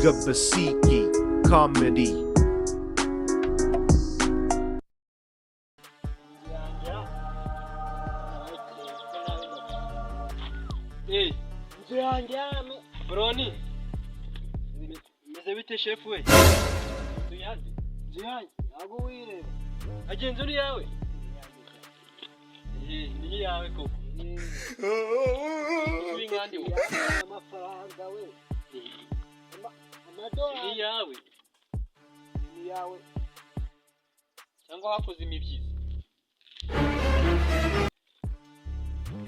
Gabasiki Comedy. Hey, nzihangyame Broni. Meze bite chef we? Nzihange. Ago wireba. Agenzi uri yawe? Ni yawe koko. Ngandi wo. Amafaranga we. Amadora. Ni yawe. Ni yawe. Cyangwa wakoze imibyizi.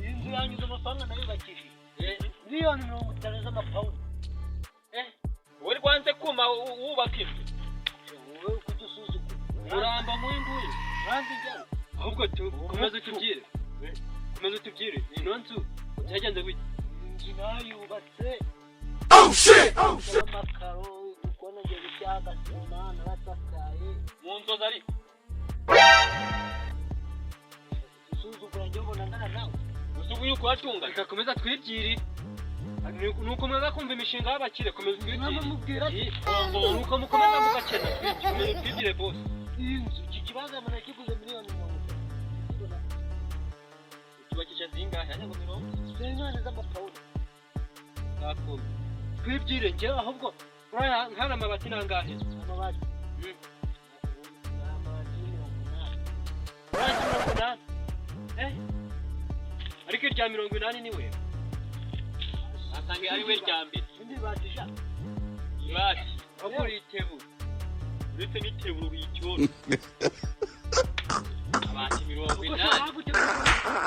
Inzu yangize amafaranga nayo bakije. Miliyoni 50 z'amapawundi. Wari kwanze kuma wubaka inzu. Wowe kudusuzugura. Uramba mu imbuye. Ranzi njye. Ahubwo komeza tubyire. Komeza tubyire. Ino nzu cyagenze gute? Inzu nayubatse. Oh shit. Amakaro ukona ngiye gushaka sima naratakaye. Mu nzu ari. Suzugura njye mbona ndana nawe. Usubu yuko watunga ikakomeza twibyiri. Nuko mwaza kumva imishinga y'abakire komeza twibwira nuko mukomeza mugakena twibwire boss inzu kikibaza mana kiguze miliyoni 50 tubakisha zingahe hanya ngo 50 z'amapawundi kako twibwire nje ahubwo uraya nkana amabati nangahe amabati ariko irya 80 ni we asange ari we ryambere ndi batisha ibati akuri tebu uretse ni tebu w'icyoro abati 80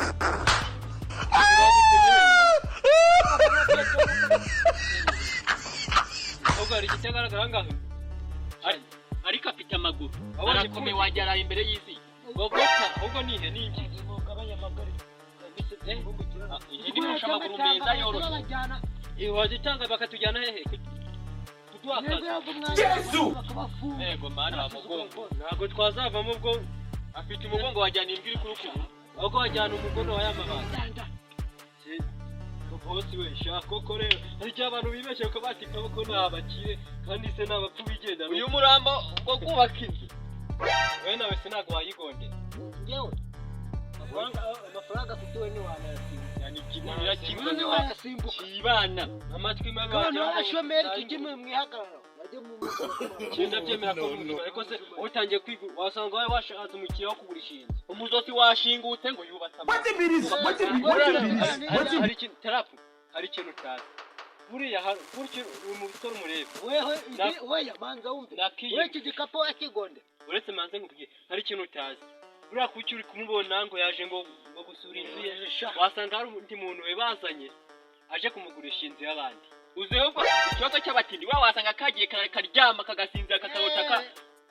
Ogari kitagaragara ngaho ari kapita maguru arakome wajyara imbere y'isi gogota ubwo nihe ninki gabanya amaguru Ini musha maguru meza yoroshe. Wazitanga bakatujyana hehe? Kutuaka. Yesu. Ego mana wa mugongo. Nago twazavamo ubwo afite umugongo wajyana imbiri kurukuru. Ahubwo wajyana umugono wa yamabanda. Bosi we shako korero. Ari abantu bibeshye ko batika ko nabakire kandi se nabapfu bigenda. Uyu murambo ngo kubaka inzu. Wewe nawe sinago wayigonde. Ngewe. Amafaranga afite we ni wanayasimbye. Yani kimwe kimwe wayasimbuka. Kibana. Amatwi mabana. Ashomeri kijimwe mwihagarara. Bajye mu kinda byemera ko mu ariko se utangiye kwiga wasanga wawe washatse umukiriya wo kugurisha inzu. Umuzosi washingutse ngo yubatse amazi. Hari ikintu terapu. Hari ikintu cyane. Buriya buryo mu bitoro murebe. Wewe manza wumve. Wewe kigikapo akigonde. Uretse manze ngubwiye. Hari ikintu utazi. Buriya kuki uri kumubona ngo yaje ngo gusura inzu ye wasanga hari undi muntu we bazanye aje kumugurisha inzu y'abandi uzeho ko ikibazo cy'abatindi wa wasanga kagiye karyama kagasinzira kakabotaka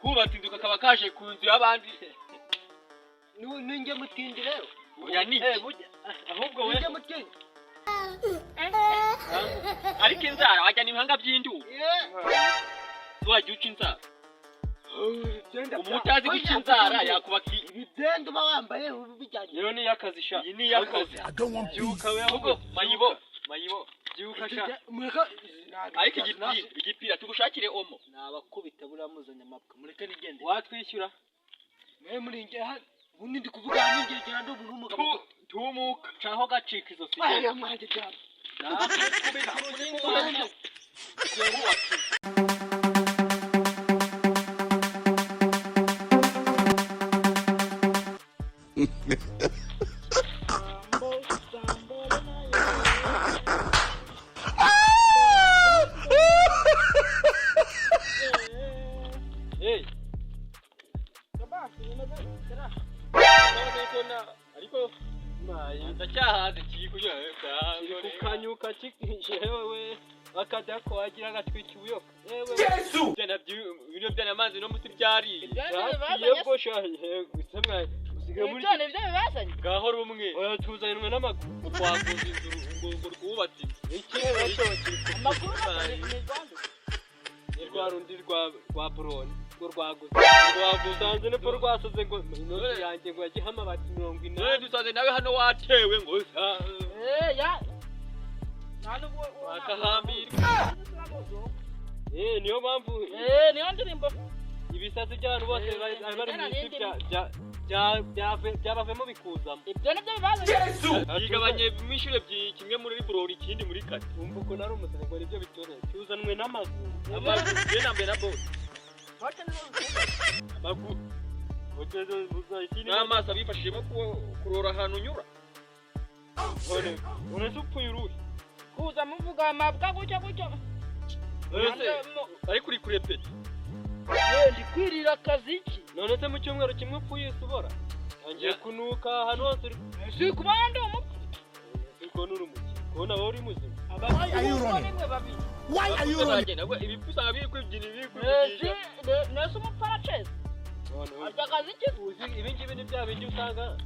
kubatse inzu kakaba kaje ku nzu y'abandi ninge mutindi rero oya ni ahubwo we ninge mutindi ariko inzara wajya n'ibihanga by'indu wajya uca inzara umutazi gucinzara yakubaki ibidendo bawambaye ubijyanye rero ni yakazi sha iyi ni yakazi byuka we ahubwo mayibo byuka sha ariko igipira tugushakire omo nabakubita buramuzanya amapka mureke nigende watwishyura mwe muri nge ubundi ndi kuvuga ninge gerando umuntu umugabo tumuka caho gacika izo sije aya mwaje cyane nakubita uruzingo Hey. Ariko ndacyahaze kikuja kukanyuka kijewe akadako agira gatwiki uyoka Yesu byana byo byamazi no muti byari yego shahe gusemwa usigaye muri cyane byo bibasanye gahoro umwe oya tuzanirwe n'amaguru twaguze inzu ngo rwubatse iki rero amakuru ni rwarundi rwa Broni ngo rwagusanze ne por rwasoze ngo inoti yanjye ngo yagihama bati 40 dusaze nawe hano watewe ngo ya nano wakahambira niyo mpamvu niyo ndirimbo ibisazi by'abantu bose bari mu isi byabavemo bikuzamo ibyo nibyo bibazo yigabanye mwishyure kimwe muri burori ikindi muri kane wumva uko nari umusazi ngo nibyo bitore tuzanwe n'amaguru je nambaye na bote amaguru n'amaso abifashijemo kurora ahantu unyura uretse upfuye uruhe kuza muvuga amabwa gutya ari kuri kurepeta ndi kwirira akazi iki none se mu cyumweru kimwe upfuye usubora ngiye kunuka ahantu hose si kuba ndi umupfu ko nuri umuki kubona wowe uri muzima why are you running ibipfu usanga biri kwibyina nese umupfu araceza arya akazi iki ibi ngibi ni bya bindi usanga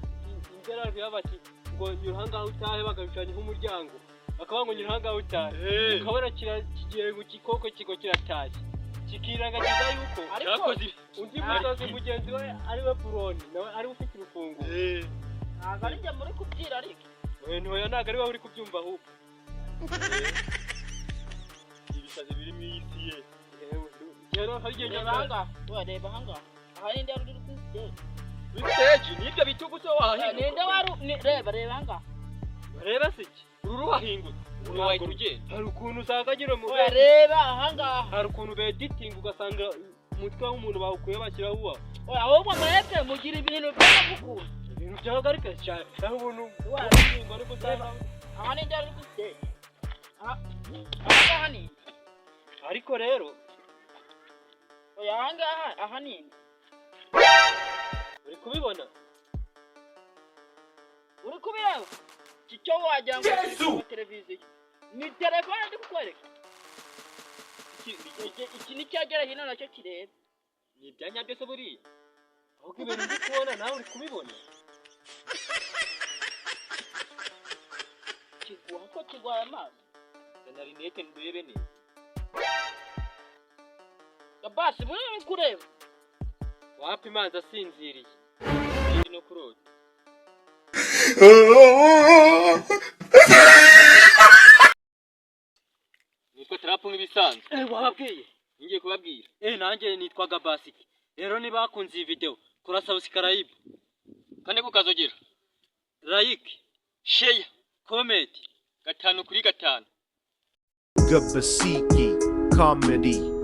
imbere biba bati ngo nyura ahangaha utahe bagabishanya nk'umuryango bakaba ngo nyura ahangaha utahe ukabona kigiye mu gikoko kigo kiratashye kikiragagiza yuko yakoze undi musazi mugenzi we ari we buroni nawe ari ufite urufungo ntabwo ari njye muri kubyira ariko ntoya ntabwo ari wowe uri kubyumva ahubwo ibisazi biri mu isi ye rero hari igihe nyamanga reba ahangaha aha ninde wari uri kuri stage nibyo bitugu so wahinga ninde wari reba ahangaha reba siki uru wahingutse uru wayi kugenda hari ukuntu usanga agira mu reba ahangaha hari ukuntu bediting ugasanga umutwe w'umuntu bawukuye bashyiraho uwa ahubwo mwebwe mugira ibintu by'amukuru ibintu byahagarika cyane aho ubuntu wahinga ariko usanga aha ninde wari kuri stage ahangaha ni ariko rero aha ni uri kubibona icyo wagira ngo ni televiziyo ni telefone ndi kukwereka iki ni cyagera hino nacyo kireba ni ibyanya byose buriya ahubwo ibintu ndi kubona nawe uri kubibona kiguha ko kigwaye amaso zana rinete ndebe neza basi muri uri kureba wapi imanza asinziriye no kurota nitwa tarapu nk'ibisanzwe wababwiye ngiye kubabwira nanjye nitwaga Basiki rero niba bakunze iyi video kora subscribe kandi kukazogera like share comment 5 kuri 5 Gabasiki Comedy.